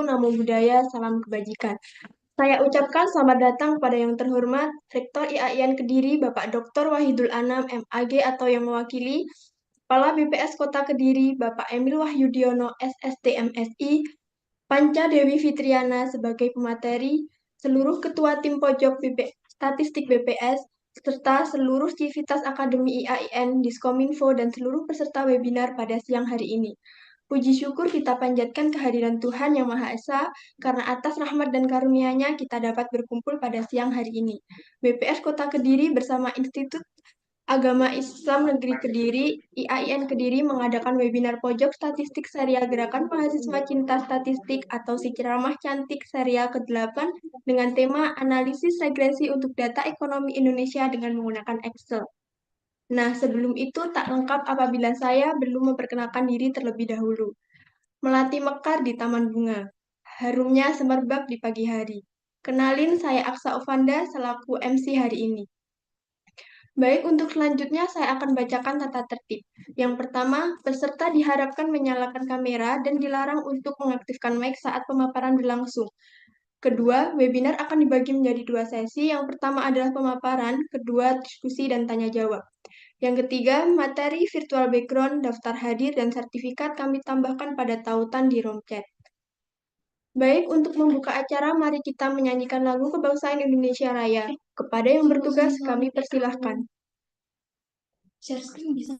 namo buddhaya, salam kebajikan. Saya ucapkan selamat datang kepada yang terhormat Rektor IAIN Kediri, Bapak Dr. Wahidul Anam, MAG atau yang mewakili, Kepala BPS Kota Kediri, Bapak Emil Wahyudiono, SST MSI, Panca Dewi Fitriana sebagai pemateri, seluruh Ketua Tim Pojok Statistik BPS, serta seluruh Civitas Akademi IAIN, Diskominfo, dan seluruh peserta webinar pada siang hari ini. Puji syukur kita panjatkan kehadiran Tuhan Yang Maha Esa, karena atas rahmat dan karunia-Nya kita dapat berkumpul pada siang hari ini. BPS Kota Kediri bersama Institut Agama Islam Negeri Kediri, IAIN Kediri mengadakan webinar Pojok Statistik Serial Gerakan Mahasiswa Cinta Statistik atau Sikiramah Cantik serial ke-8 dengan tema Analisis Regresi untuk Data Ekonomi Indonesia dengan menggunakan Excel. Nah, sebelum itu tak lengkap apabila saya belum memperkenalkan diri terlebih dahulu. Melati mekar di taman bunga, harumnya semerbak di pagi hari. Kenalin, saya Aksa Ovanda selaku MC hari ini. Baik, untuk selanjutnya saya akan bacakan tata tertib. Yang pertama, peserta diharapkan menyalakan kamera dan dilarang untuk mengaktifkan mic saat pemaparan berlangsung. Kedua, webinar akan dibagi menjadi 2 sesi. Yang pertama adalah pemaparan, kedua diskusi dan tanya jawab. Yang ketiga, materi virtual background, daftar hadir, dan sertifikat kami tambahkan pada tautan di room chat. Baik, untuk membuka acara, mari kita menyanyikan lagu Kebangsaan Indonesia Raya. Kepada yang bertugas, kami persilahkan. Share screen bisa.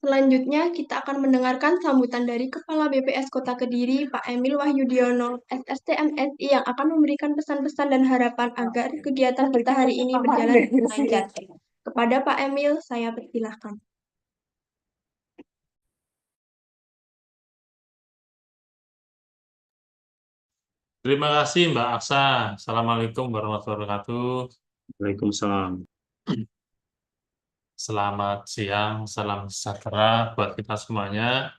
Selanjutnya, kita akan mendengarkan sambutan dari Kepala BPS Kota Kediri, Pak Emil Wahyudiono, SST MSI, yang akan memberikan pesan-pesan dan harapan agar kegiatan kita hari ini berjalan dengan lancar. Kepada Pak Emil, saya persilahkan. Terima kasih Mbak Aksa. Assalamualaikum warahmatullahi wabarakatuh. Waalaikumsalam. Selamat siang, salam sejahtera buat kita semuanya.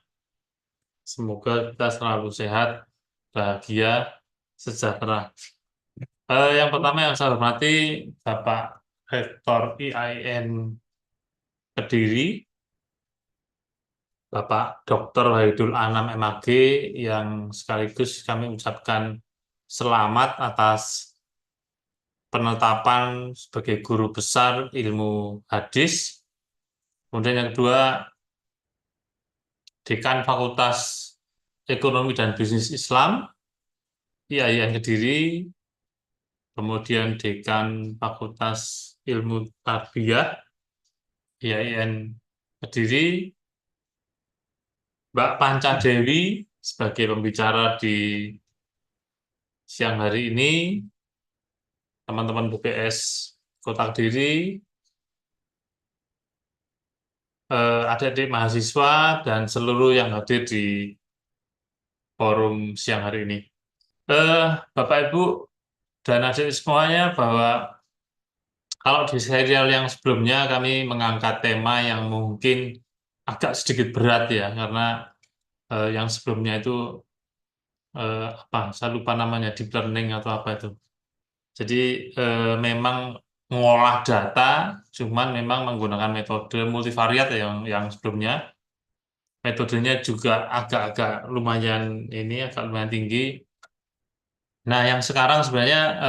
Semoga kita selalu sehat, bahagia, sejahtera. Yang pertama yang saya hormati Bapak Rektor IAIN Kediri, Bapak Dr. Wahidul Anam MAG, yang sekaligus kami ucapkan selamat atas penetapan sebagai guru besar ilmu hadis. Kemudian yang kedua, Dekan Fakultas Ekonomi dan Bisnis Islam IAIN Kediri, kemudian Dekan Fakultas Ilmu Tarbiyah IAIN Kediri, Mbak Panca Dewi sebagai pembicara di siang hari ini, teman-teman BPS Kota Kediri, adik-adik mahasiswa, dan seluruh yang hadir di forum siang hari ini. Bapak, Ibu, dan adik semuanya, bahwa kalau di serial yang sebelumnya kami mengangkat tema yang mungkin agak sedikit berat ya, karena yang sebelumnya itu apa? Saya lupa namanya, deep learning atau apa itu. Jadi memang mengolah data, cuman memang menggunakan metode multivariat ya, yang sebelumnya. Metodenya juga agak-agak lumayan agak lumayan tinggi. Nah, yang sekarang sebenarnya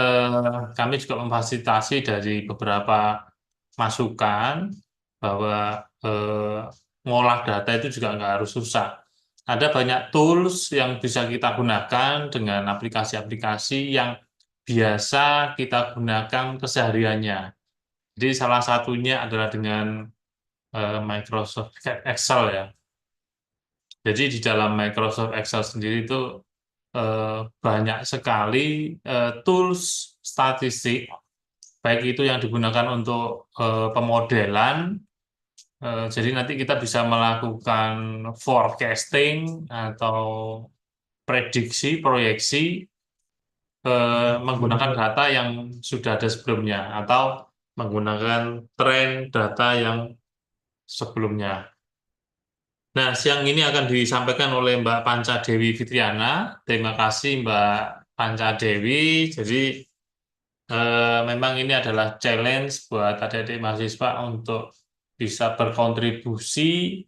kami juga memfasilitasi dari beberapa masukan bahwa ngolah data itu juga nggak harus susah. Ada banyak tools yang bisa kita gunakan dengan aplikasi-aplikasi yang biasa kita gunakan kesehariannya. Jadi salah satunya adalah dengan Microsoft Excel ya. Jadi di dalam Microsoft Excel sendiri itu banyak sekali tools statistik, baik itu yang digunakan untuk pemodelan. Jadi nanti kita bisa melakukan forecasting atau prediksi, proyeksi menggunakan data yang sudah ada sebelumnya atau menggunakan tren data yang sebelumnya. Nah, siang ini akan disampaikan oleh Mbak Panca Dewi Fitriana. Terima kasih Mbak Panca Dewi. Jadi memang ini adalah challenge buat adik-adik mahasiswa untuk bisa berkontribusi,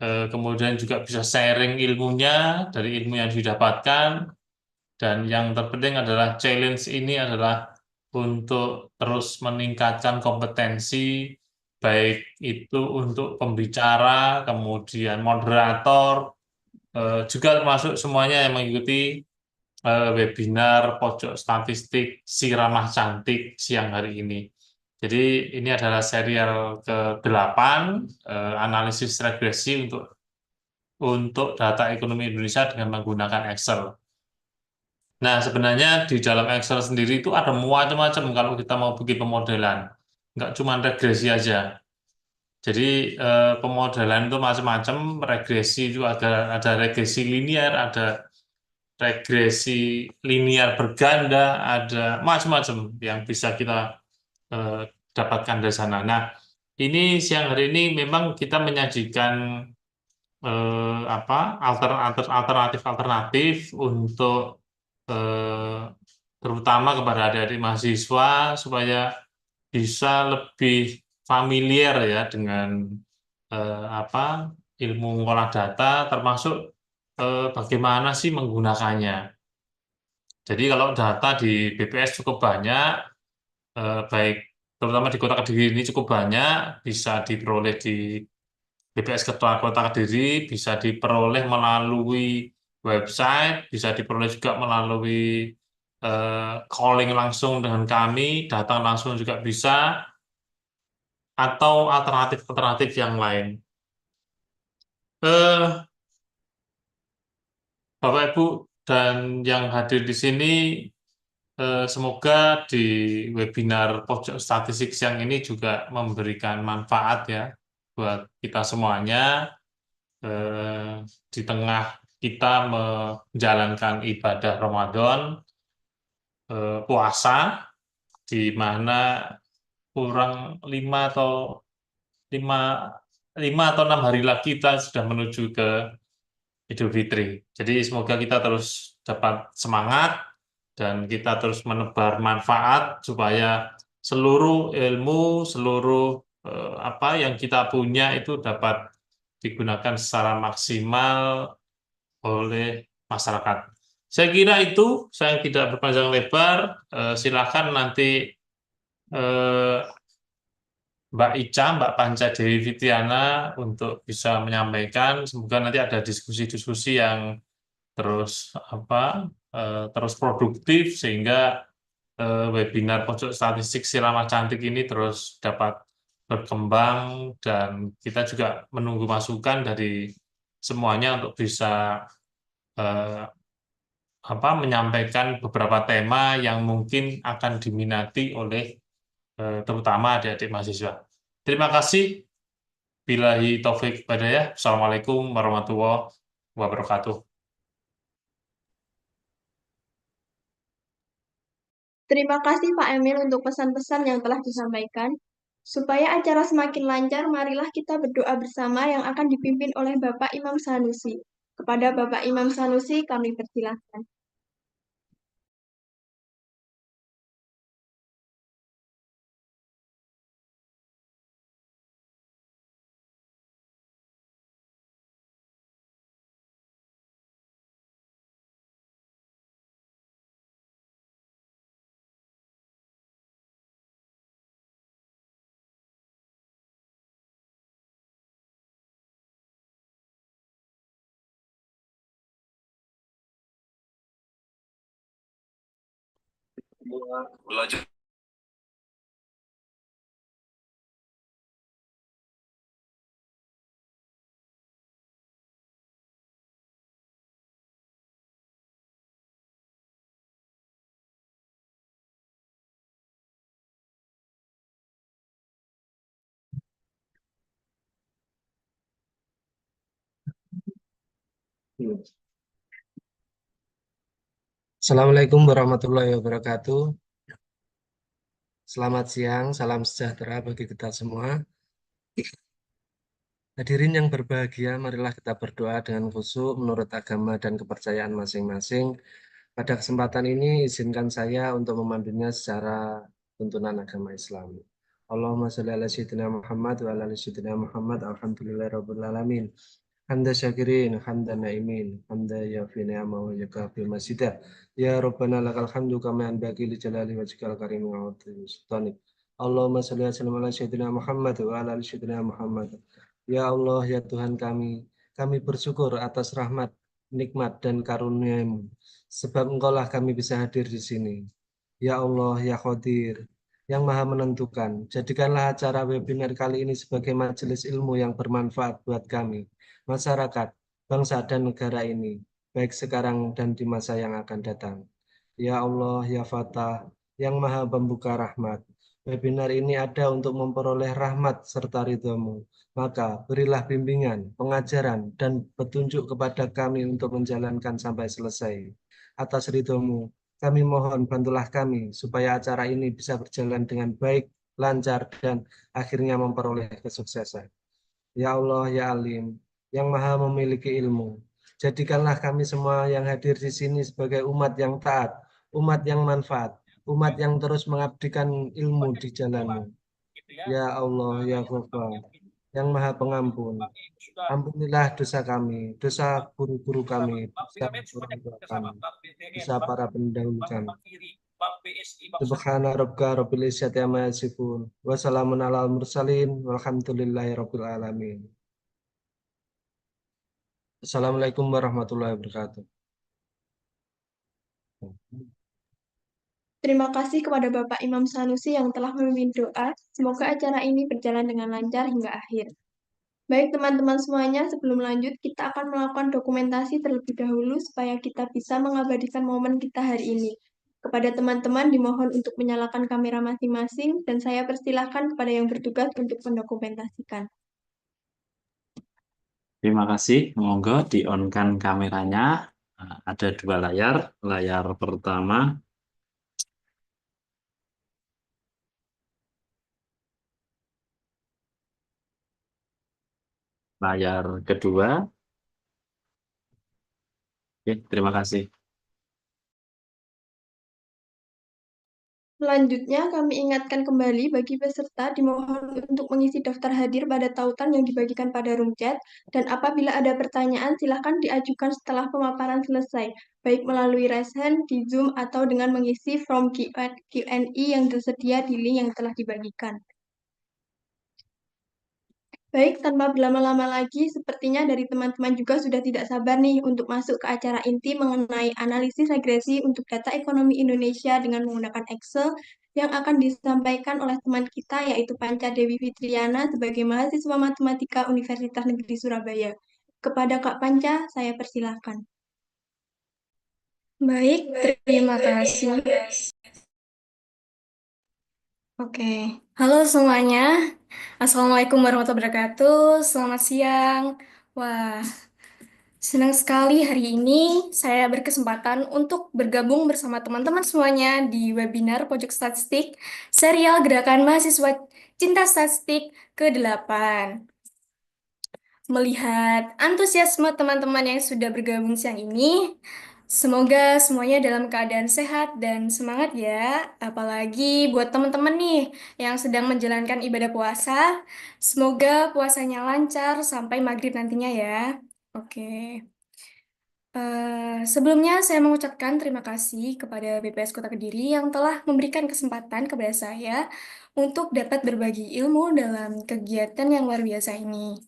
kemudian juga bisa sharing ilmunya dari ilmu yang didapatkan. Dan yang terpenting adalah challenge ini adalah untuk terus meningkatkan kompetensi, baik itu untuk pembicara, kemudian moderator, juga termasuk semuanya yang mengikuti webinar Pojok Statistik Si Ramah Cantik siang hari ini. Jadi ini adalah serial ke-8 analisis regresi untuk data ekonomi Indonesia dengan menggunakan Excel. Nah, sebenarnya di dalam Excel sendiri itu ada macam-macam kalau kita mau bikin pemodelan. Nggak cuma regresi aja. Jadi pemodelan itu macam-macam, regresi itu ada regresi linear, ada regresi linear berganda, ada macam-macam yang bisa kita eh, dapatkan dari sana. Nah, ini siang hari ini memang kita menyajikan alternatif untuk terutama kepada adik-adik mahasiswa supaya bisa lebih familiar ya dengan ilmu mengolah data, termasuk bagaimana sih menggunakannya. Jadi kalau data di BPS cukup banyak, baik terutama di Kota Kediri ini cukup banyak, bisa diperoleh di BPS Kota Kediri, bisa diperoleh melalui website, bisa diperoleh juga melalui calling langsung dengan kami, datang langsung juga bisa, atau alternatif-alternatif yang lain. Bapak, Ibu, dan yang hadir di sini, semoga di webinar Pojok Statistik siang ini juga memberikan manfaat ya buat kita semuanya di tengah kita menjalankan ibadah Ramadan, puasa, di mana kurang 5 atau 6 hari lagi kita sudah menuju ke Idul Fitri. Jadi semoga kita terus dapat semangat dan kita terus menebar manfaat supaya seluruh ilmu, seluruh apa yang kita punya itu dapat digunakan secara maksimal oleh masyarakat. Saya kira itu, saya tidak berpanjang lebar. Silakan nanti Mbak Ica, Mbak Panca Dewi Fitriana untuk bisa menyampaikan. Semoga nanti ada diskusi-diskusi yang terus terus produktif sehingga webinar Pojok Statistik Si Ramah Cantik ini terus dapat berkembang, dan kita juga menunggu masukan dari semuanya untuk bisa menyampaikan beberapa tema yang mungkin akan diminati oleh terutama adik-adik mahasiswa. Terima kasih. Billahi taufik hidayah. Assalamualaikum warahmatullahi wabarakatuh. Terima kasih Pak Emil untuk pesan-pesan yang telah disampaikan. Supaya acara semakin lancar, marilah kita berdoa bersama yang akan dipimpin oleh Bapak Imam Sanusi. Kepada Bapak Imam Sanusi, kami persilahkan. Belajar. Assalamualaikum warahmatullahi wabarakatuh. Selamat siang, salam sejahtera bagi kita semua. Hadirin yang berbahagia, marilah kita berdoa dengan khusyuk menurut agama dan kepercayaan masing-masing. Pada kesempatan ini, izinkan saya untuk memandunya secara tuntunan agama Islam. Allahumma sholli ala sayyidina Muhammad wa ala ali sayyidina Muhammad. Alhamdulillahirabbil alamin. Hamda syakirin, hamda naimin, hamda yafi ni'amahu wa yakafi masidah. Ya Rabbana lakal hamdu kama yanbaghi li jalali wajhikal karim wa 'azimi sultanik. Allahumma sholli wa sallim ala sayyidina Muhammad wa ala ali sayyidina Muhammad. Ya Allah, ya Tuhan kami bersyukur atas rahmat, nikmat dan karunia-Mu. Sebab Engkaulah kami bisa hadir di sini. Ya Allah, ya Qadir, yang Maha menentukan. Jadikanlah acara webinar kali ini sebagai majelis ilmu yang bermanfaat buat kami, masyarakat, bangsa dan negara ini, baik sekarang dan di masa yang akan datang. Ya Allah, ya Fatah, yang Maha Pembuka rahmat. Webinar ini ada untuk memperoleh rahmat serta ridho-Mu. Maka berilah bimbingan, pengajaran, dan petunjuk kepada kami untuk menjalankan sampai selesai. Atas ridho-Mu, kami mohon bantulah kami supaya acara ini bisa berjalan dengan baik, lancar, dan akhirnya memperoleh kesuksesan. Ya Allah, ya Alim, yang Maha memiliki ilmu. Jadikanlah kami semua yang hadir di sini sebagai umat yang taat, umat yang manfaat, umat yang terus mengabdikan ilmu di jalan-Mu. Ya Allah, ya Ghaffar, yang Maha Pengampun. Ampunilah dosa kami, dosa guru-guru kami, dosa orang tua kami, dosa para pendahulu kami. Subhana rabbika rabbil izzati amma yasifun. Wassalamun alal mursalin. Walhamdulillahi rabbil alamin. Assalamualaikum warahmatullahi wabarakatuh. Terima kasih kepada Bapak Imam Sanusi yang telah memimpin doa. Semoga acara ini berjalan dengan lancar hingga akhir. Baik teman-teman semuanya, sebelum lanjut kita akan melakukan dokumentasi terlebih dahulu supaya kita bisa mengabadikan momen kita hari ini. Kepada teman-teman dimohon untuk menyalakan kamera masing-masing dan saya persilahkan kepada yang bertugas untuk mendokumentasikan. Terima kasih. Monggo di-on-kan kameranya. Nah, ada dua layar. Layar pertama. Layar kedua. Oke, terima kasih. Selanjutnya, kami ingatkan kembali bagi peserta dimohon untuk mengisi daftar hadir pada tautan yang dibagikan pada room chat, dan apabila ada pertanyaan, silakan diajukan setelah pemaparan selesai, baik melalui raise hand di Zoom atau dengan mengisi form Q&A yang tersedia di link yang telah dibagikan. Baik, tanpa berlama-lama lagi, sepertinya dari teman-teman juga sudah tidak sabar nih untuk masuk ke acara inti mengenai analisis regresi untuk data ekonomi Indonesia dengan menggunakan Excel yang akan disampaikan oleh teman kita yaitu Panca Dewi Fitriana sebagai mahasiswa matematika Universitas Negeri Surabaya. Kepada Kak Panca, saya persilahkan. Baik, terima kasih. Oke, halo semuanya. Assalamualaikum warahmatullahi wabarakatuh. Selamat siang. Wah, senang sekali hari ini saya berkesempatan untuk bergabung bersama teman-teman semuanya di webinar Pojok Statistik serial Gerakan Mahasiswa Cinta Statistik ke-8. Melihat antusiasme teman-teman yang sudah bergabung siang ini, semoga semuanya dalam keadaan sehat dan semangat ya. Apalagi buat teman-teman nih yang sedang menjalankan ibadah puasa, semoga puasanya lancar sampai maghrib nantinya ya. Oke. Sebelumnya saya mengucapkan terima kasih kepada BPS Kota Kediri yang telah memberikan kesempatan kepada saya untuk dapat berbagi ilmu dalam kegiatan yang luar biasa ini.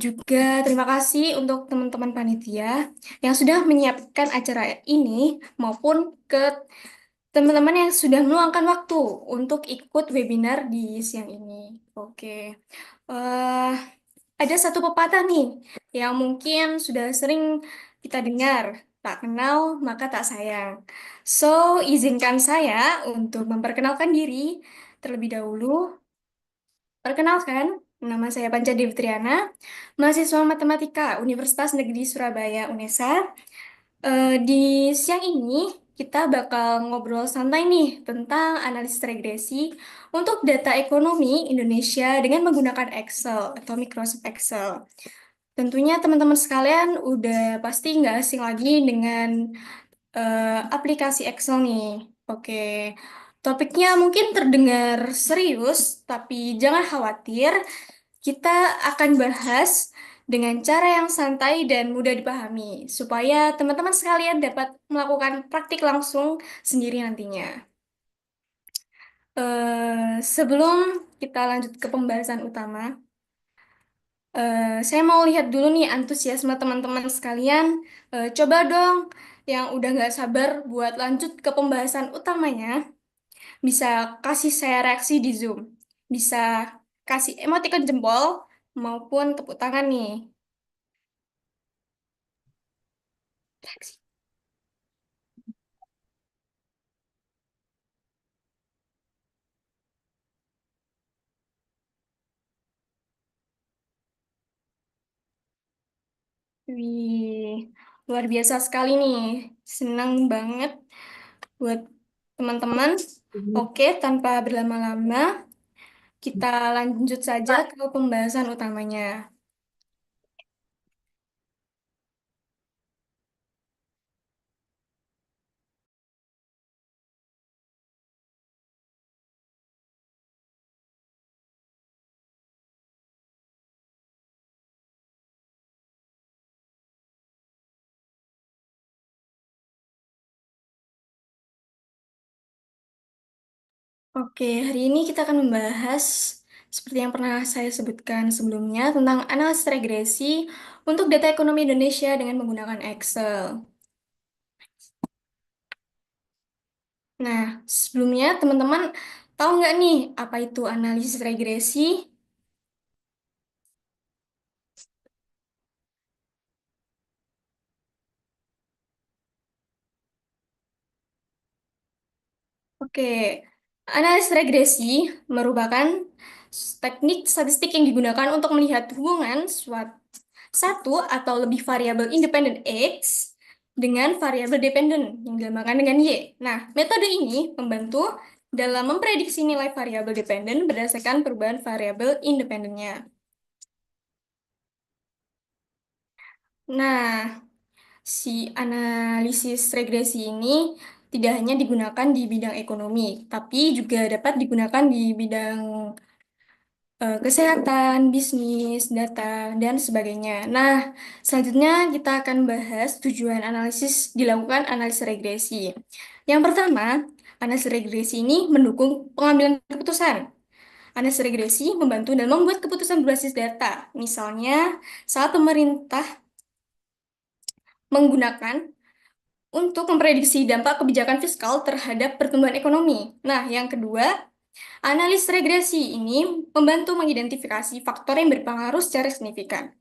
Juga terima kasih untuk teman-teman panitia yang sudah menyiapkan acara ini maupun ke teman-teman yang sudah meluangkan waktu untuk ikut webinar di siang ini. Oke. Eh, ada satu pepatah nih yang mungkin sudah sering kita dengar, tak kenal maka tak sayang. So, izinkan saya untuk memperkenalkan diri terlebih dahulu. Perkenalkan, nama saya Panca Dewi Triana, mahasiswa Matematika Universitas Negeri Surabaya UNESA. Di siang ini kita bakal ngobrol santai nih tentang analisis regresi untuk data ekonomi Indonesia dengan menggunakan Excel atau Microsoft Excel. Tentunya teman-teman sekalian udah pasti nggak asing lagi dengan aplikasi Excel nih. Oke, topiknya mungkin terdengar serius, tapi jangan khawatir, kita akan bahas dengan cara yang santai dan mudah dipahami, supaya teman-teman sekalian dapat melakukan praktik langsung sendiri nantinya. Sebelum kita lanjut ke pembahasan utama, saya mau lihat dulu nih antusiasme teman-teman sekalian. Coba dong yang udah nggak sabar buat lanjut ke pembahasan utamanya, bisa kasih saya reaksi di Zoom. Bisa kasih emoticon jempol maupun tepuk tangan nih. Reaksi. Wih, luar biasa sekali nih. Senang banget buat teman-teman. Oke, tanpa berlama-lama, kita lanjut saja ke pembahasan utamanya. Oke, hari ini kita akan membahas seperti yang pernah saya sebutkan sebelumnya tentang analisis regresi untuk data ekonomi Indonesia dengan menggunakan Excel. Nah, sebelumnya teman-teman tahu nggak nih apa itu analisis regresi? Oke, analisis regresi merupakan teknik statistik yang digunakan untuk melihat hubungan satu atau lebih variabel independen X dengan variabel dependen yang dilambangkan dengan Y. Nah, metode ini membantu dalam memprediksi nilai variabel dependen berdasarkan perubahan variabel independennya. Nah, si analisis regresi ini tidak hanya digunakan di bidang ekonomi, tapi juga dapat digunakan di bidang kesehatan, bisnis, data, dan sebagainya. Nah, selanjutnya kita akan bahas tujuan analisis dilakukan analisis regresi. Yang pertama, analisis regresi ini mendukung pengambilan keputusan. Analisis regresi membantu dalam membuat keputusan berbasis data. Misalnya, saat pemerintah menggunakan untuk memprediksi dampak kebijakan fiskal terhadap pertumbuhan ekonomi. Nah, yang kedua, analis regresi ini membantu mengidentifikasi faktor yang berpengaruh secara signifikan.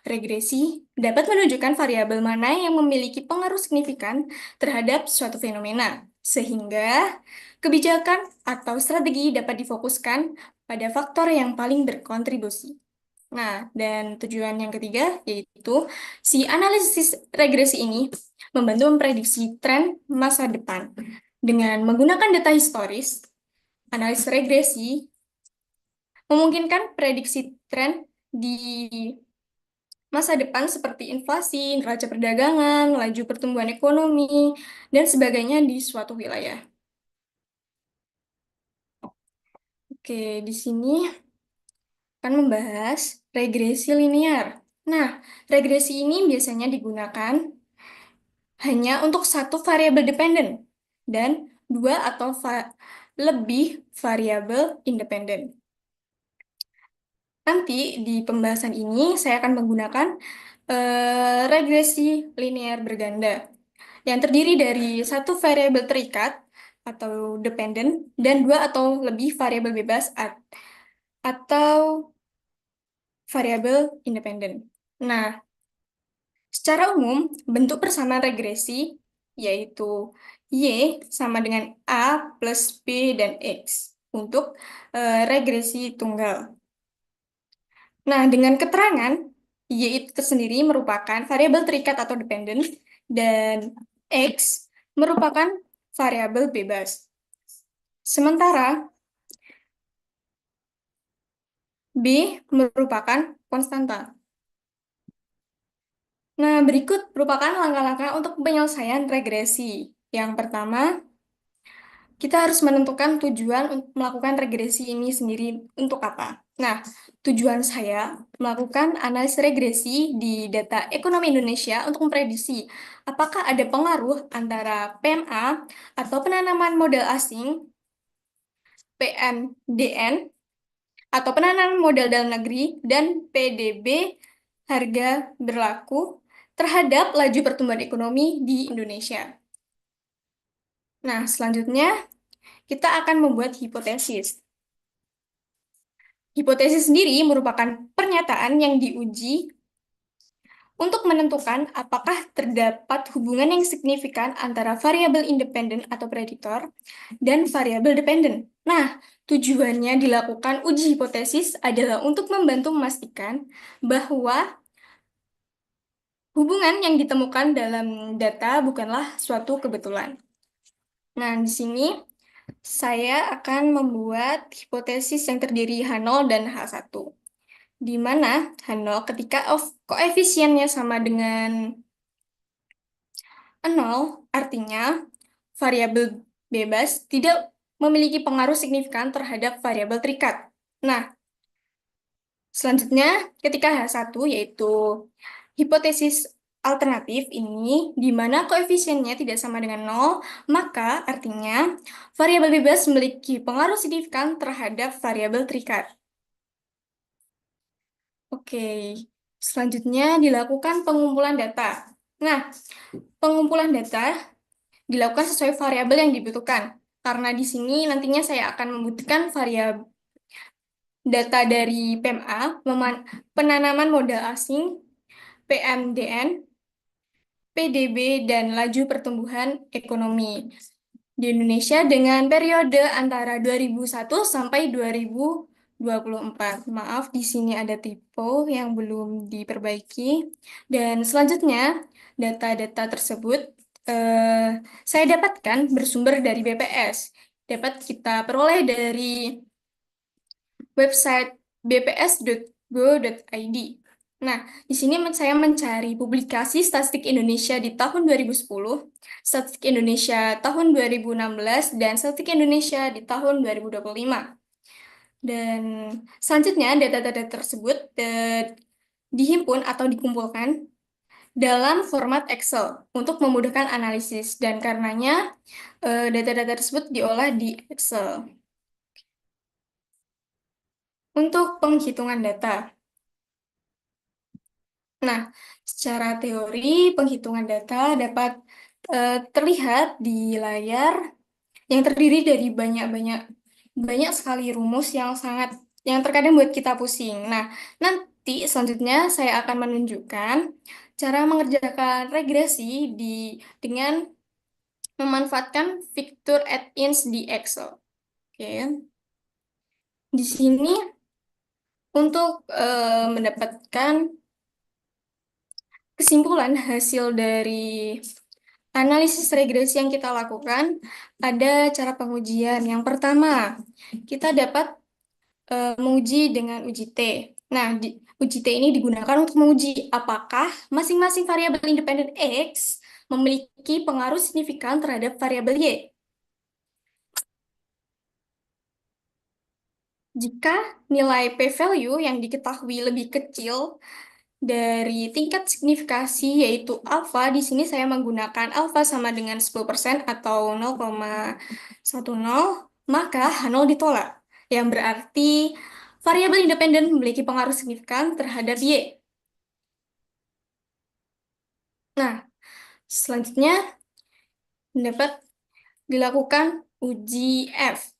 Regresi dapat menunjukkan variabel mana yang memiliki pengaruh signifikan terhadap suatu fenomena, sehingga kebijakan atau strategi dapat difokuskan pada faktor yang paling berkontribusi. Nah, dan tujuan yang ketiga yaitu si analisis regresi ini membantu memprediksi tren masa depan. Dengan menggunakan data historis, analisis regresi memungkinkan prediksi tren di masa depan seperti inflasi, neraca perdagangan, laju pertumbuhan ekonomi, dan sebagainya di suatu wilayah. Oke, di sini akan membahas regresi linear. Nah, regresi ini biasanya digunakan hanya untuk satu variabel dependen dan dua atau lebih variabel independen. Nanti di pembahasan ini saya akan menggunakan regresi linear berganda yang terdiri dari satu variabel terikat atau dependen dan dua atau lebih variabel bebas atau variabel independen. Nah, secara umum bentuk persamaan regresi yaitu Y sama dengan A plus B dan X untuk regresi tunggal. Nah, dengan keterangan Y itu tersendiri merupakan variabel terikat atau dependen dan X merupakan variabel bebas. Sementara B merupakan konstanta. Nah, berikut merupakan langkah-langkah untuk penyelesaian regresi. Yang pertama, kita harus menentukan tujuan untuk melakukan regresi ini sendiri untuk apa. Nah, tujuan saya melakukan analisis regresi di data ekonomi Indonesia untuk memprediksi apakah ada pengaruh antara PMA atau penanaman modal asing, PMDN, atau penanaman modal dalam negeri, dan PDB harga berlaku terhadap laju pertumbuhan ekonomi di Indonesia. Nah, selanjutnya kita akan membuat hipotesis. Hipotesis sendiri merupakan pernyataan yang diuji untuk menentukan apakah terdapat hubungan yang signifikan antara variabel independen atau prediktor dan variabel dependen. Nah, tujuannya dilakukan uji hipotesis adalah untuk membantu memastikan bahwa hubungan yang ditemukan dalam data bukanlah suatu kebetulan. Nah, di sini saya akan membuat hipotesis yang terdiri H0 dan H1. Di mana H0 ketika koefisiennya sama dengan 0, artinya variabel bebas tidak memiliki pengaruh signifikan terhadap variabel terikat. Nah, selanjutnya ketika H1 yaitu hipotesis alternatif ini, di mana koefisiennya tidak sama dengan 0, maka artinya variabel bebas memiliki pengaruh signifikan terhadap variabel terikat. Oke, selanjutnya dilakukan pengumpulan data. Nah, pengumpulan data dilakukan sesuai variabel yang dibutuhkan. Karena di sini nantinya saya akan membutuhkan variabel data dari PMA, penanaman modal asing, PMDN, PDB, dan laju pertumbuhan ekonomi di Indonesia dengan periode antara 2001 sampai 2024. Maaf, di sini ada typo yang belum diperbaiki. Dan selanjutnya, data-data tersebut saya dapatkan bersumber dari BPS. Dapat kita peroleh dari website bps.go.id. Nah, di sini saya mencari publikasi Statistik Indonesia di tahun 2010, Statistik Indonesia tahun 2016, dan Statistik Indonesia di tahun 2025. Dan selanjutnya data-data tersebut dihimpun atau dikumpulkan dalam format Excel untuk memudahkan analisis, dan karenanya data-data tersebut diolah di Excel. Untuk penghitungan data. Nah, secara teori penghitungan data dapat terlihat di layar yang terdiri dari banyak sekali rumus yang terkadang buat kita pusing. Nah, selanjutnya saya akan menunjukkan cara mengerjakan regresi dengan memanfaatkan fitur add-ins di Excel. Oke. Di sini untuk mendapatkan kesimpulan hasil dari analisis regresi yang kita lakukan, ada cara pengujian. Yang pertama, kita dapat menguji dengan uji T. Nah, uji T ini digunakan untuk menguji apakah masing-masing variabel independen X memiliki pengaruh signifikan terhadap variabel Y. Jika nilai p-value yang diketahui lebih kecil dari tingkat signifikasi yaitu alfa, di sini saya menggunakan alfa sama dengan 10% atau 0,10, maka H0 ditolak, yang berarti variabel independen memiliki pengaruh signifikan terhadap Y. Nah, selanjutnya dapat dilakukan uji F.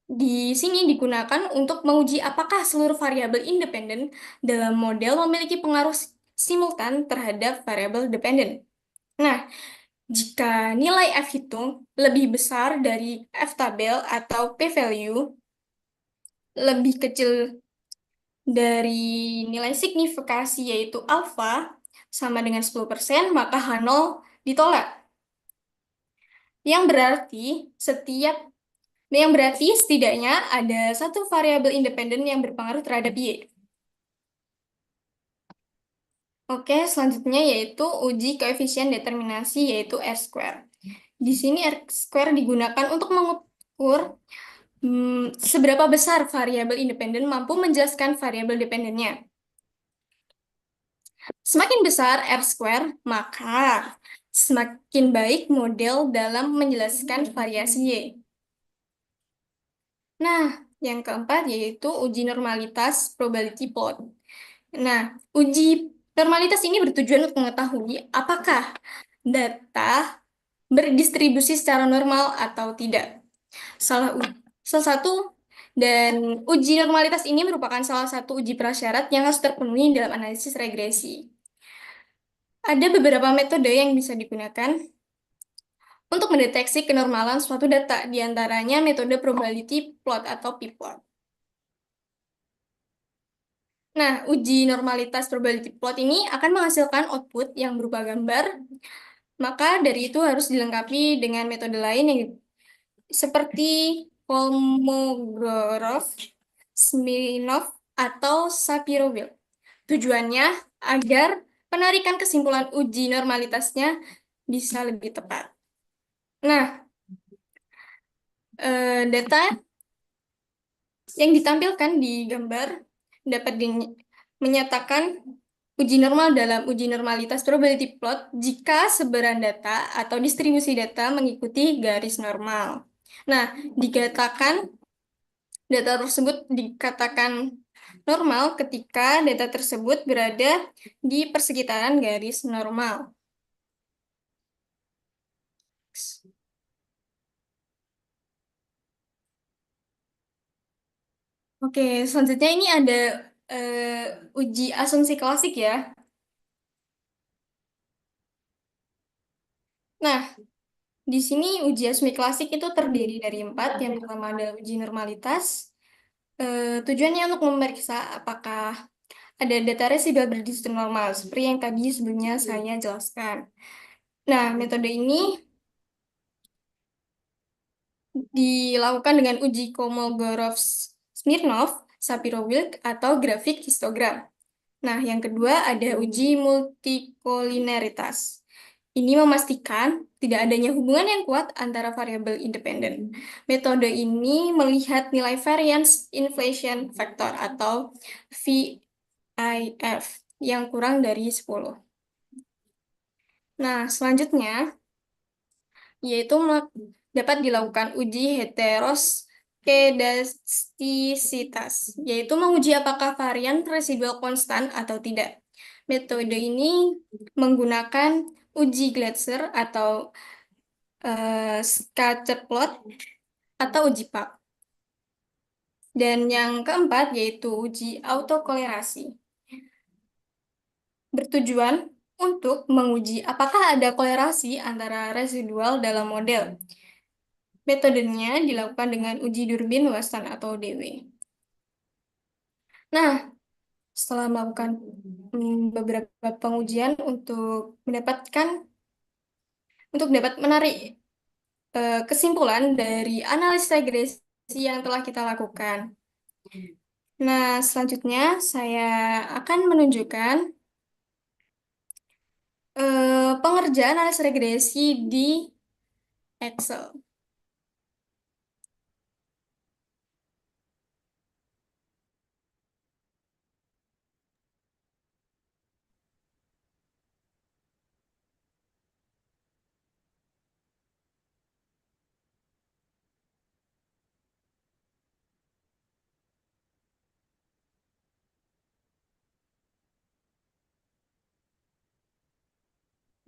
Di sini digunakan untuk menguji apakah seluruh variabel independen dalam model memiliki pengaruh simultan terhadap variabel dependen. Nah, jika nilai F hitung lebih besar dari F tabel atau p-value lebih kecil dari nilai signifikasi yaitu alfa sama dengan 10%, maka H0 ditolak. Yang berarti setidaknya ada satu variabel independen yang berpengaruh terhadap Y. Oke, selanjutnya yaitu uji koefisien determinasi yaitu R-square. Di sini R-square digunakan untuk mengukur seberapa besar variabel independen mampu menjelaskan variabel dependennya. Semakin besar R-square, maka semakin baik model dalam menjelaskan variasi Y. Nah, yang keempat yaitu uji normalitas probability plot. Nah, uji normalitas ini bertujuan untuk mengetahui apakah data berdistribusi secara normal atau tidak. Dan uji normalitas ini merupakan salah satu uji prasyarat yang harus terpenuhi dalam analisis regresi. Ada beberapa metode yang bisa digunakan untuk mendeteksi kenormalan suatu data, diantaranya metode probability plot atau p-plot. Nah, uji normalitas probability plot ini akan menghasilkan output yang berupa gambar, maka dari itu harus dilengkapi dengan metode lain yang seperti Kolmogorov, Smirnov, atau Shapiro-Wilk. Tujuannya agar penarikan kesimpulan uji normalitasnya bisa lebih tepat. Nah, data yang ditampilkan di gambar dapat menyatakan uji normal dalam uji normalitas probability plot jika sebaran data atau distribusi data mengikuti garis normal. Nah, data tersebut dikatakan normal ketika data tersebut berada di persekitaran garis normal. Oke, selanjutnya ini ada uji asumsi klasik ya. Nah, di sini uji asumsi klasik itu terdiri dari 4. Yang pertama adalah uji normalitas. Tujuannya untuk memeriksa apakah ada data residual berdiskusi normal, seperti yang tadi sebelumnya saya jelaskan. Nah, metode ini dilakukan dengan uji Kolmogorov-Smirnov, Shapiro-Wilk, atau grafik histogram. Nah, yang kedua ada uji multikolineritas. Ini memastikan tidak adanya hubungan yang kuat antara variabel independen. Metode ini melihat nilai variance inflation factor atau VIF yang kurang dari 10. Nah, selanjutnya yaitu dapat dilakukan uji heteroskedastisitas, yaitu menguji apakah varian residual konstan atau tidak. Metode ini menggunakan uji Glatzer atau scatter plot atau uji PAP. Dan yang keempat yaitu uji autokolerasi. Bertujuan untuk menguji apakah ada kolerasi antara residual dalam model. Metodenya dilakukan dengan uji durbin Watson atau DW. Nah, setelah melakukan beberapa pengujian untuk dapat menarik kesimpulan dari analisis regresi yang telah kita lakukan. Nah, selanjutnya saya akan menunjukkan pengerjaan analisis regresi di Excel.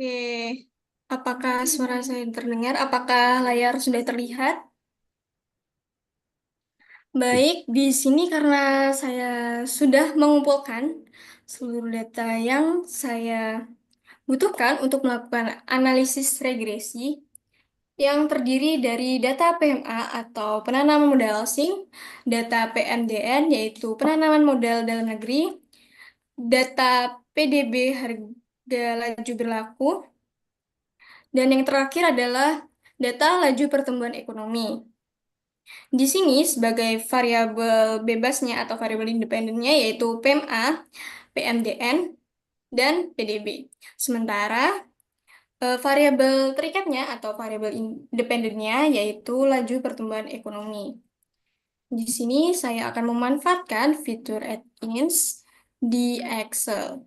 Oke, apakah suara saya terdengar? Apakah layar sudah terlihat? Baik, di sini karena saya sudah mengumpulkan seluruh data yang saya butuhkan untuk melakukan analisis regresi yang terdiri dari data PMA atau penanaman modal asing, data PMDN yaitu penanaman modal dalam negeri, data PDB harga laju berlaku, dan yang terakhir adalah data laju pertumbuhan ekonomi. Di sini sebagai variabel bebasnya atau variabel independennya yaitu PMA, PMDN, dan PDB. Sementara variabel terikatnya atau variabel independennya yaitu laju pertumbuhan ekonomi. Di sini saya akan memanfaatkan fitur add-ins di Excel.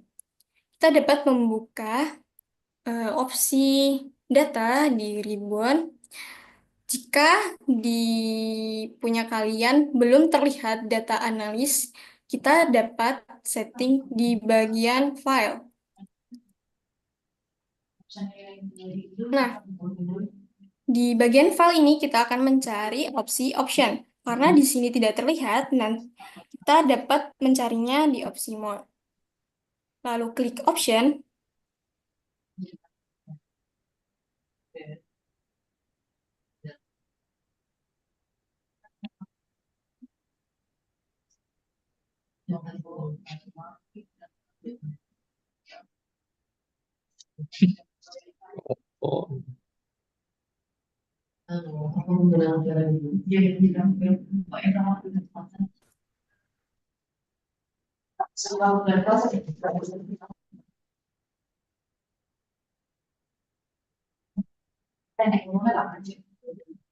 Kita dapat membuka opsi data di ribbon. Jika di punya kalian belum terlihat data analis, kita dapat setting di bagian file. Nah, di bagian file ini kita akan mencari opsi option. Karena di sini tidak terlihat, nanti kita dapat mencarinya di opsi more. Lalu klik option.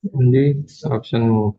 Ini optionmu.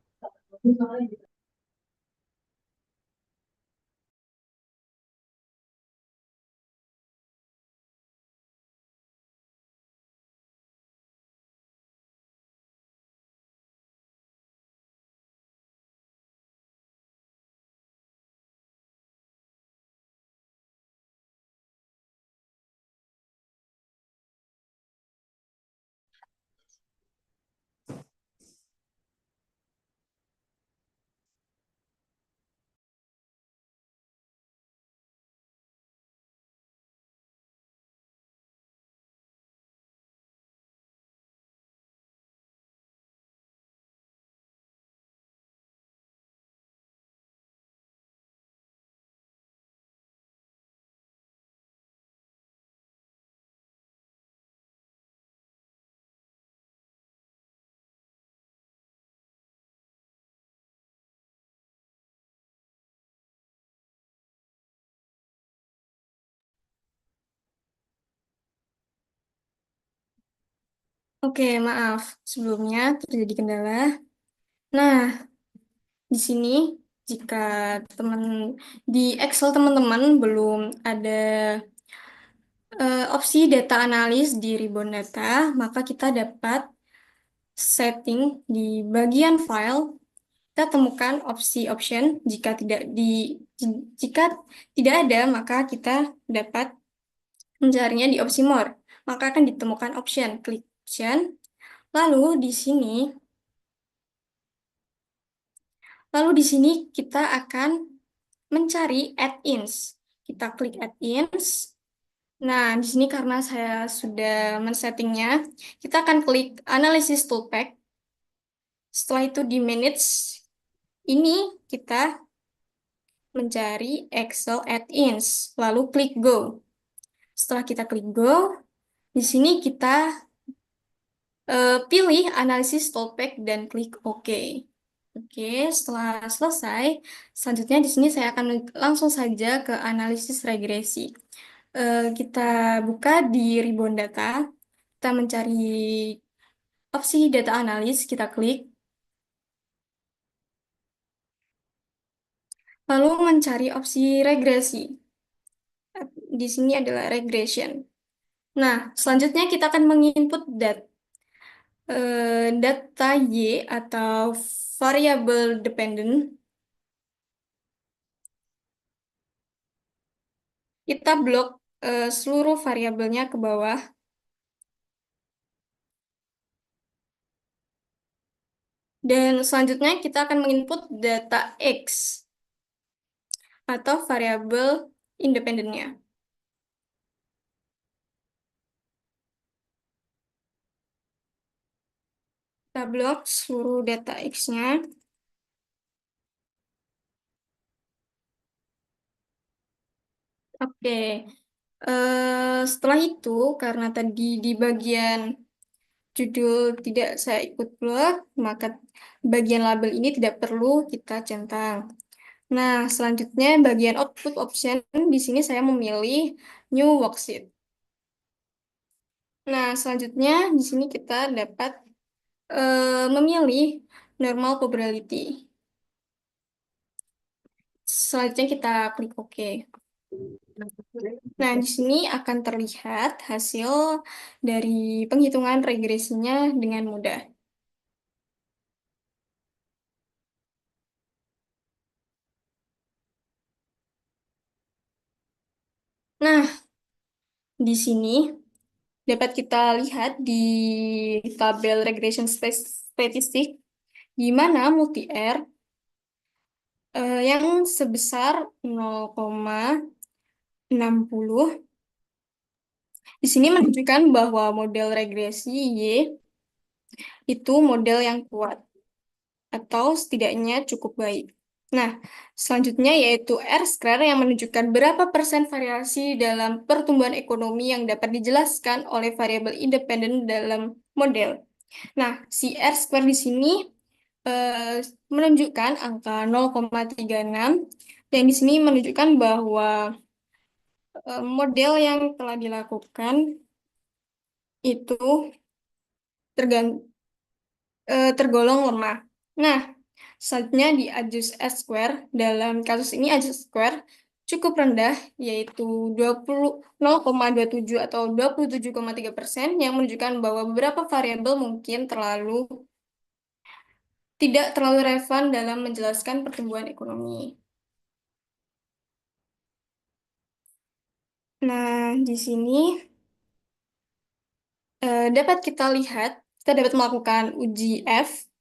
Oke, maaf. Sebelumnya terjadi kendala. Nah, di sini jika di Excel teman-teman belum ada opsi data analis di ribbon data, maka kita dapat setting di bagian file. Kita temukan opsi option. Jika tidak ada, maka kita dapat mencarinya di opsi more. Maka akan ditemukan option. Klik option. Lalu di sini Lalu di sini kita akan mencari add-ins. Kita klik add-ins. Nah, di sini karena saya sudah men-settingnya, kita akan klik Analysis Toolpath. Setelah itu di Manage, ini kita mencari Excel add-ins, lalu klik Go. Setelah kita klik Go, di sini kita pilih Analysis Toolpath dan klik OK. Oke, setelah selesai, selanjutnya di sini saya akan langsung saja ke analisis regresi. Kita buka di Ribbon Data, kita mencari opsi Data Analis, kita klik, lalu mencari opsi regresi. Di sini adalah regression. Nah, selanjutnya kita akan menginput data Y atau variable dependent. Kita blok seluruh variabelnya ke bawah. Dan selanjutnya kita akan menginput data X atau variabel independennya. Kita blok seluruh data X-nya. Oke, setelah itu karena tadi di bagian judul tidak saya ikut blok, maka bagian label ini tidak perlu kita centang. Nah, selanjutnya bagian output option, di sini saya memilih new worksheet. Nah, selanjutnya di sini kita dapat memilih normal probability. Selanjutnya kita klik OK. Nah, di sini akan terlihat hasil dari penghitungan regresinya dengan mudah. Nah, di sini dapat kita lihat di tabel regression statistik di mana multi-R yang sebesar 0,60 di sini menunjukkan bahwa model regresi Y itu model yang kuat atau setidaknya cukup baik. Nah, selanjutnya yaitu R-square yang menunjukkan berapa persen variasi dalam pertumbuhan ekonomi yang dapat dijelaskan oleh variabel independen dalam model. Nah, si R-square di sini menunjukkan angka 0,36 yang di sini menunjukkan bahwa model yang telah dilakukan itu tergolong lemah. Nah, selanjutnya di adjust S-square, dalam kasus ini adjust square cukup rendah, yaitu 0,27 atau 27,3% yang menunjukkan bahwa beberapa variabel mungkin tidak terlalu relevan dalam menjelaskan pertumbuhan ekonomi. Nah, di sini dapat kita lihat, kita dapat melakukan uji F.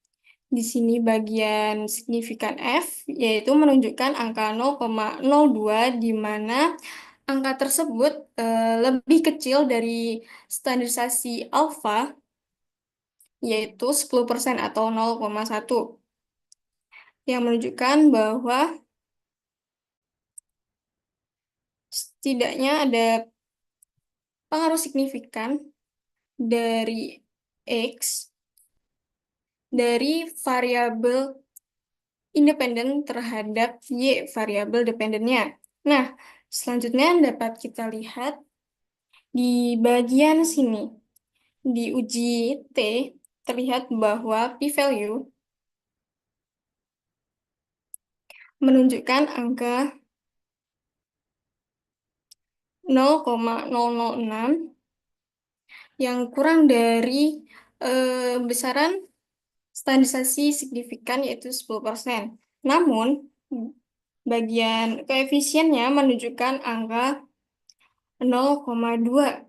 Di sini bagian signifikan F, yaitu menunjukkan angka 0,02, di mana angka tersebut lebih kecil dari standarisasi alfa, yaitu 10% atau 0,1, yang menunjukkan bahwa setidaknya ada pengaruh signifikan dari X dari variabel independen terhadap Y variabel dependennya. Nah, selanjutnya dapat kita lihat di bagian sini. Di uji T, terlihat bahwa p-value menunjukkan angka 0,006 yang kurang dari besaran standarisasi signifikan yaitu 10%. Namun, bagian koefisiennya menunjukkan angka 0,2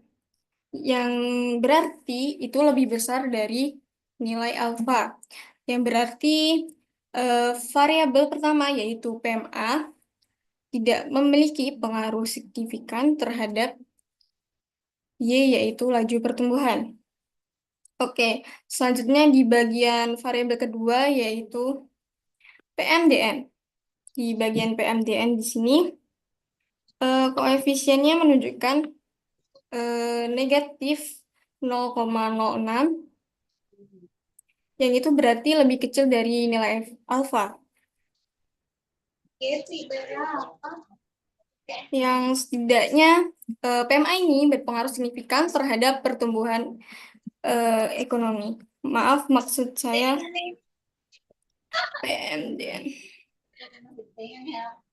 yang berarti itu lebih besar dari nilai alfa, yang berarti Variabel pertama yaitu PMA tidak memiliki pengaruh signifikan terhadap Y, yaitu laju pertumbuhan. Oke, selanjutnya di bagian variabel kedua yaitu PMDN. Di bagian PMDN di sini koefisiennya menunjukkan negatif 0,06, yang itu berarti lebih kecil dari nilai alfa. Yang setidaknya PMI ini berpengaruh signifikan terhadap pertumbuhan ekonomi. Maaf, maksud saya PMDN.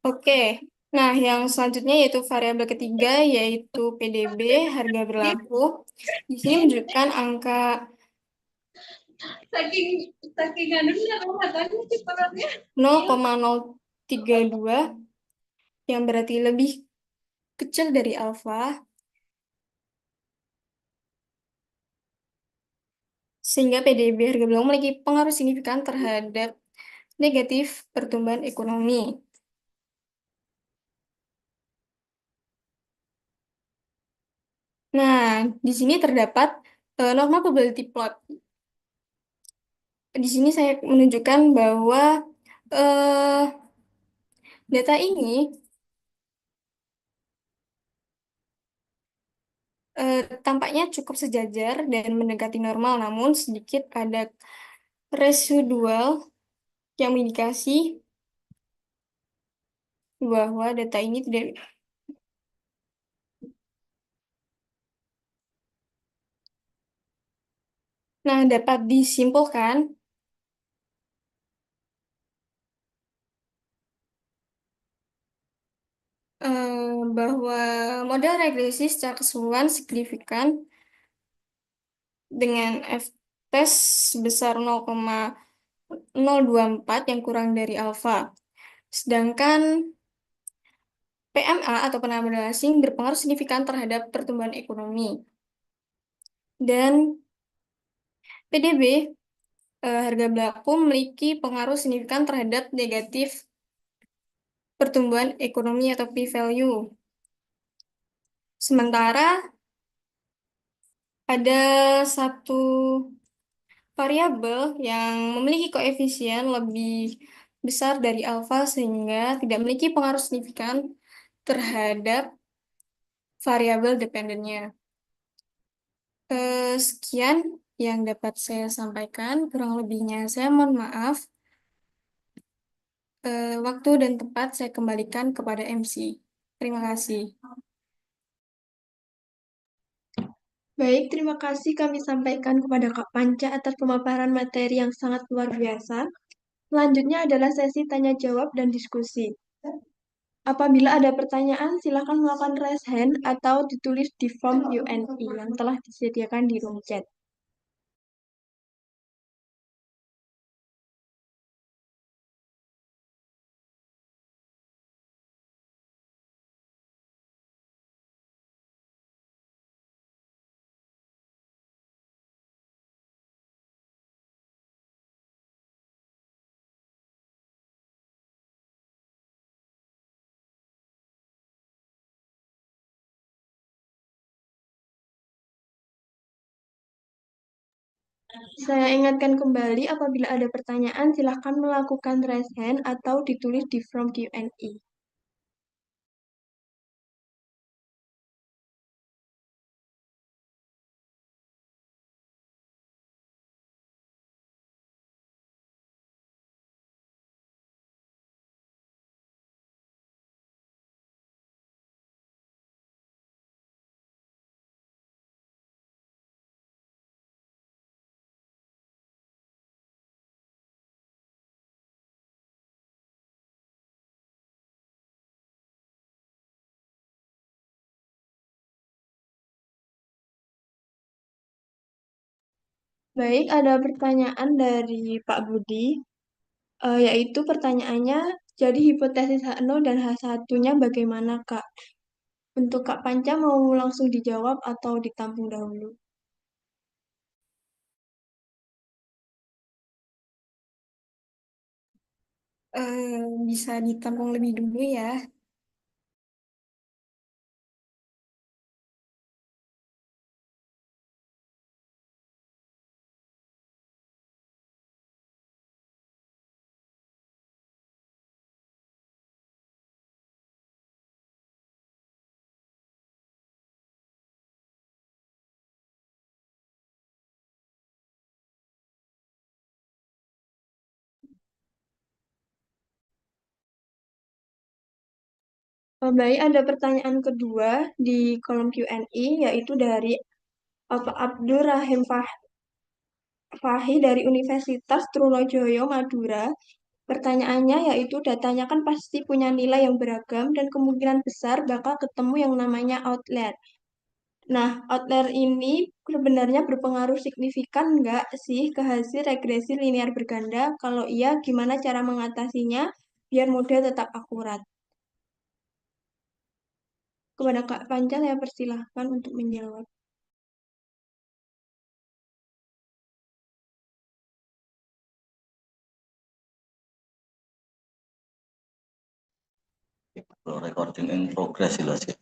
Oke, nah yang selanjutnya yaitu variabel ketiga yaitu PDB, harga berlaku. Di sini menunjukkan angka saking saking anunya katanya ciparannya 0,032 yang berarti lebih kecil dari alfa, sehingga PDB harga berlaku memiliki pengaruh signifikan terhadap negatif pertumbuhan ekonomi. Nah, di sini terdapat norma probability plot. Di sini saya menunjukkan bahwa eh, data ini tampaknya cukup sejajar dan mendekati normal, namun sedikit ada residual yang mengindikasi bahwa data ini tidak. Nah, dapat disimpulkan bahwa model regresi secara keseluruhan signifikan dengan f-test sebesar 0,024 yang kurang dari alfa. Sedangkan PMA atau penambahan asing berpengaruh signifikan terhadap pertumbuhan ekonomi. Dan PDB, harga berlaku, memiliki pengaruh signifikan terhadap negatif pertumbuhan ekonomi atau p-value. Sementara ada satu variabel yang memiliki koefisien lebih besar dari alfa sehingga tidak memiliki pengaruh signifikan terhadap variabel dependennya. Sekian yang dapat saya sampaikan, kurang lebihnya saya mohon maaf. Waktu dan tempat saya kembalikan kepada MC. Terima kasih. Baik, terima kasih kami sampaikan kepada Kak Panca atas pemaparan materi yang sangat luar biasa. Selanjutnya adalah sesi tanya jawab dan diskusi. Apabila ada pertanyaan, silakan melakukan raise hand atau ditulis di form Q&A yang telah disediakan di room chat. Saya ingatkan kembali, apabila ada pertanyaan, silakan melakukan raise hand atau ditulis di form Q&A. Baik, ada pertanyaan dari Pak Budi, yaitu pertanyaannya, jadi hipotesis H0 dan H1-nya bagaimana, Kak? Untuk Kak Panca mau langsung dijawab atau ditampung dahulu? Bisa ditampung lebih dulu ya. Baik, ada pertanyaan kedua di kolom Q&A, yaitu dari Bapak Abdur Rahim Fahi dari Universitas Trunojoyo, Madura. Pertanyaannya yaitu datanya kan pasti punya nilai yang beragam dan kemungkinan besar bakal ketemu yang namanya outlier. Nah, outlier ini sebenarnya berpengaruh signifikan nggak sih ke hasil regresi linear berganda? Kalau iya, gimana cara mengatasinya biar model tetap akurat? Kepada Kak Panca, saya persilahkan untuk menjawab. Recording in progress jelas ya.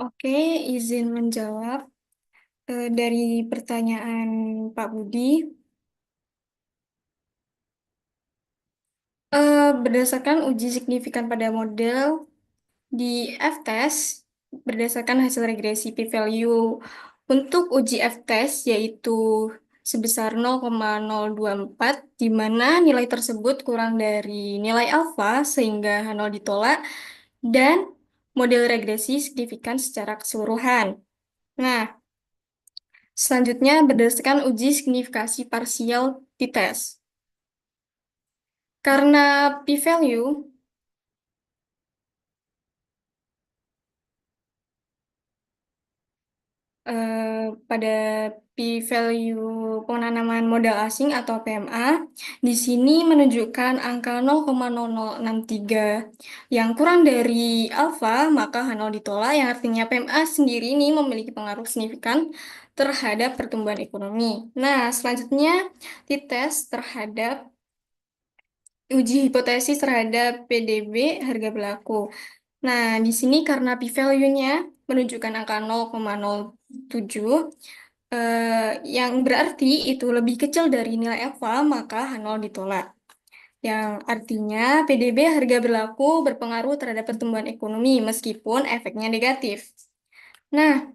Oke, izin menjawab dari pertanyaan Pak Budi. Berdasarkan uji signifikan pada model di F-test, berdasarkan hasil regresi p-value untuk uji F-test yaitu sebesar 0,024, di mana nilai tersebut kurang dari nilai alfa sehingga H0 ditolak, dan model regresi signifikan secara keseluruhan. Nah, selanjutnya berdasarkan uji signifikasi parsial t-test. Karena p-value pada p-value penanaman modal asing atau PMA di sini menunjukkan angka 0,0063 yang kurang dari alfa, maka H0 ditolak, yang artinya PMA sendiri ini memiliki pengaruh signifikan terhadap pertumbuhan ekonomi. Nah, selanjutnya dites terhadap uji hipotesis terhadap PDB harga berlaku. Nah, di sini karena p-value-nya menunjukkan angka 0,07, yang berarti itu lebih kecil dari nilai alfa, maka H0 ditolak. Yang artinya PDB harga berlaku berpengaruh terhadap pertumbuhan ekonomi meskipun efeknya negatif. Nah,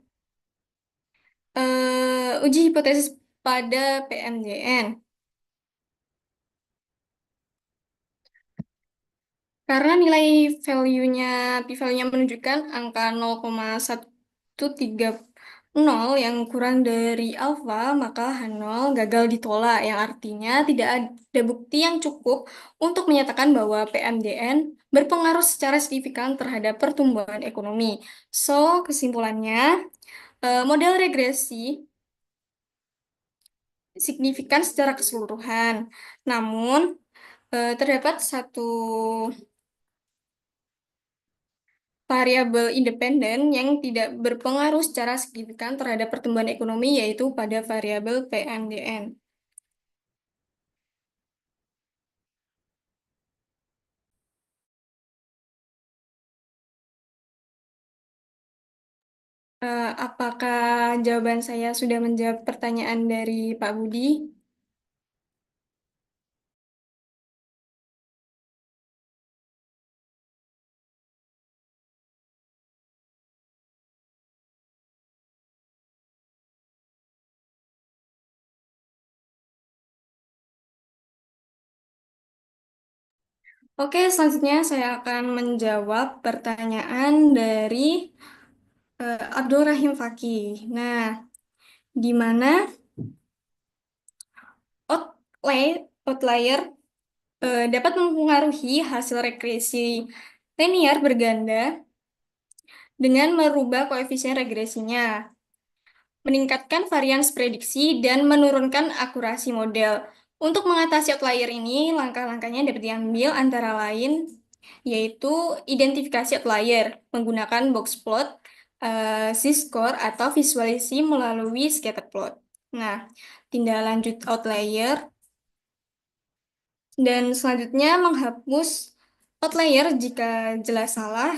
uji hipotesis pada PMJN. Karena nilai p-value-nya menunjukkan angka 0,130 yang kurang dari alfa, maka H0 gagal ditolak, yang artinya tidak ada bukti yang cukup untuk menyatakan bahwa PMDN berpengaruh secara signifikan terhadap pertumbuhan ekonomi. So, kesimpulannya, model regresi signifikan secara keseluruhan. Namun, terdapat satu variabel independen yang tidak berpengaruh secara signifikan terhadap pertumbuhan ekonomi, yaitu pada variabel PMDN. Apakah jawaban saya sudah menjawab pertanyaan dari Pak Budi? Oke, selanjutnya saya akan menjawab pertanyaan dari Abdul Rahim Fakih. Nah, di mana outlier dapat mempengaruhi hasil regresi linear berganda dengan merubah koefisien regresinya, meningkatkan varians prediksi, dan menurunkan akurasi model. Untuk mengatasi outlier ini, langkah-langkahnya dapat diambil antara lain yaitu identifikasi outlier menggunakan box plot, z-score, atau visualisasi melalui scatter plot. Nah, tindak lanjut outlier, dan selanjutnya menghapus outlier jika jelas salah.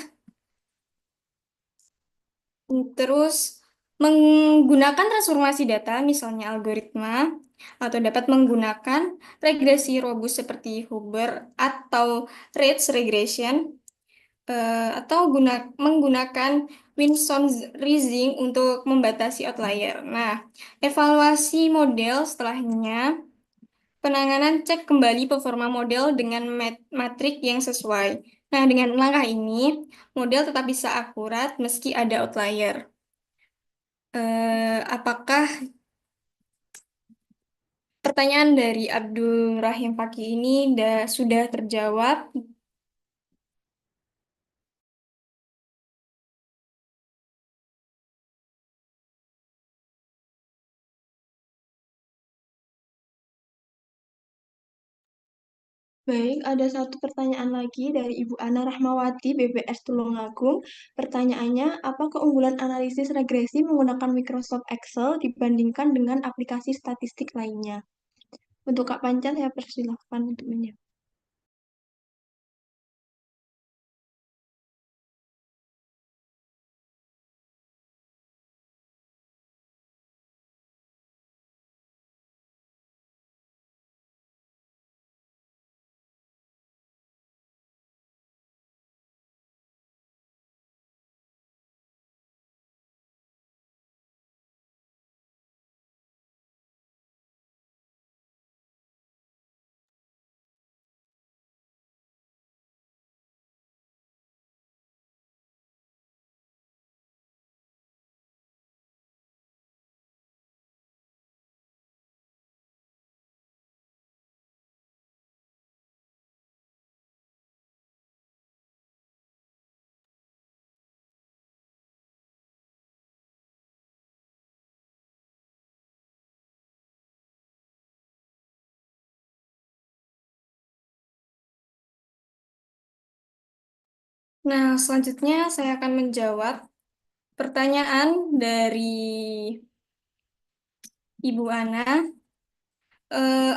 Terus menggunakan transformasi data, misalnya algoritma, atau dapat menggunakan regresi robust seperti Huber atau Ridge regression, atau menggunakan Wilson-Rising untuk membatasi outlier. Nah, evaluasi model setelahnya, penanganan cek kembali performa model dengan matrik yang sesuai. Nah, dengan langkah ini, model tetap bisa akurat meski ada outlier. Apakah pertanyaan dari Abdul Rahim Fakih ini sudah terjawab? Baik, ada satu pertanyaan lagi dari Ibu Ana Rahmawati, BPS Tulungagung. Pertanyaannya, apa keunggulan analisis regresi menggunakan Microsoft Excel dibandingkan dengan aplikasi statistik lainnya? Untuk Kak Panca, saya persilahkan untuk menjawab. Nah, selanjutnya saya akan menjawab pertanyaan dari Ibu Ana.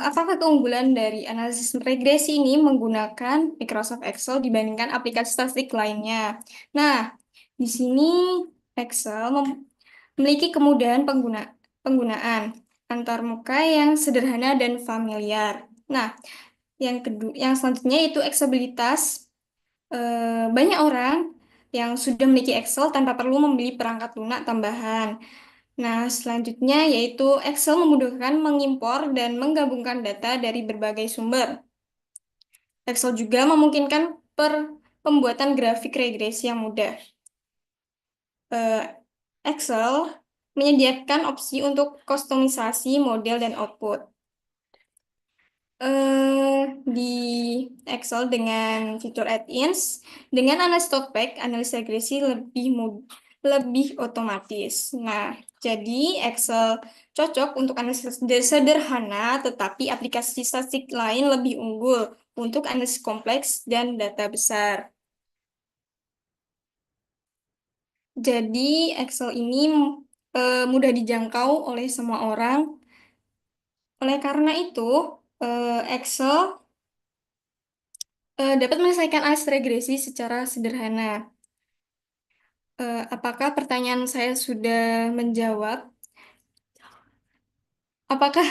Apakah keunggulan dari analisis regresi ini menggunakan Microsoft Excel dibandingkan aplikasi statistik lainnya? Nah, di sini Excel memiliki kemudahan penggunaan antarmuka yang sederhana dan familiar. Nah, yang selanjutnya itu aksesibilitas. Banyak orang yang sudah memiliki Excel tanpa perlu membeli perangkat lunak tambahan. Nah, selanjutnya yaitu Excel memudahkan mengimpor dan menggabungkan data dari berbagai sumber. Excel juga memungkinkan pembuatan grafik regresi yang mudah. Excel menyediakan opsi untuk kustomisasi model dan output. Di Excel dengan fitur add-ins, dengan analis topik, analis regresi lebih otomatis. Nah, jadi Excel cocok untuk analisis sederhana, tetapi aplikasi statistik lain lebih unggul untuk analisis kompleks dan data besar. Jadi Excel ini mudah dijangkau oleh semua orang. Oleh karena itu, Excel dapat menyelesaikan aljabar regresi secara sederhana. Apakah pertanyaan saya sudah menjawab? Apakah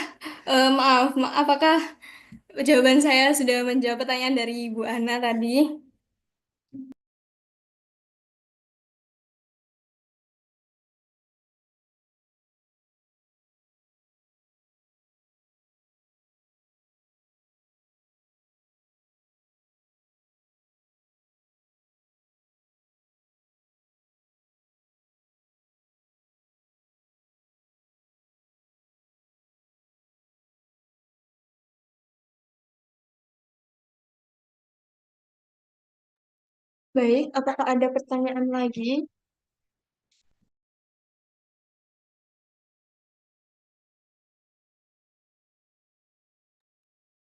apakah jawaban saya sudah menjawab pertanyaan dari Bu Ana tadi? Baik, apakah ada pertanyaan lagi?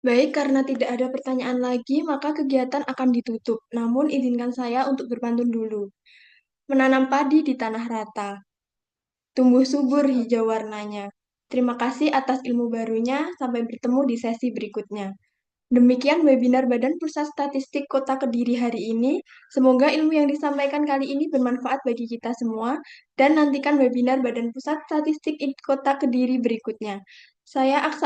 Baik, karena tidak ada pertanyaan lagi, maka kegiatan akan ditutup. Namun, izinkan saya untuk berpantun dulu. Menanam padi di tanah rata, tumbuh subur hijau warnanya. Terima kasih atas ilmu barunya, sampai bertemu di sesi berikutnya. Demikian webinar Badan Pusat Statistik Kota Kediri hari ini. Semoga ilmu yang disampaikan kali ini bermanfaat bagi kita semua, dan nantikan webinar Badan Pusat Statistik Kota Kediri berikutnya. Saya Aksa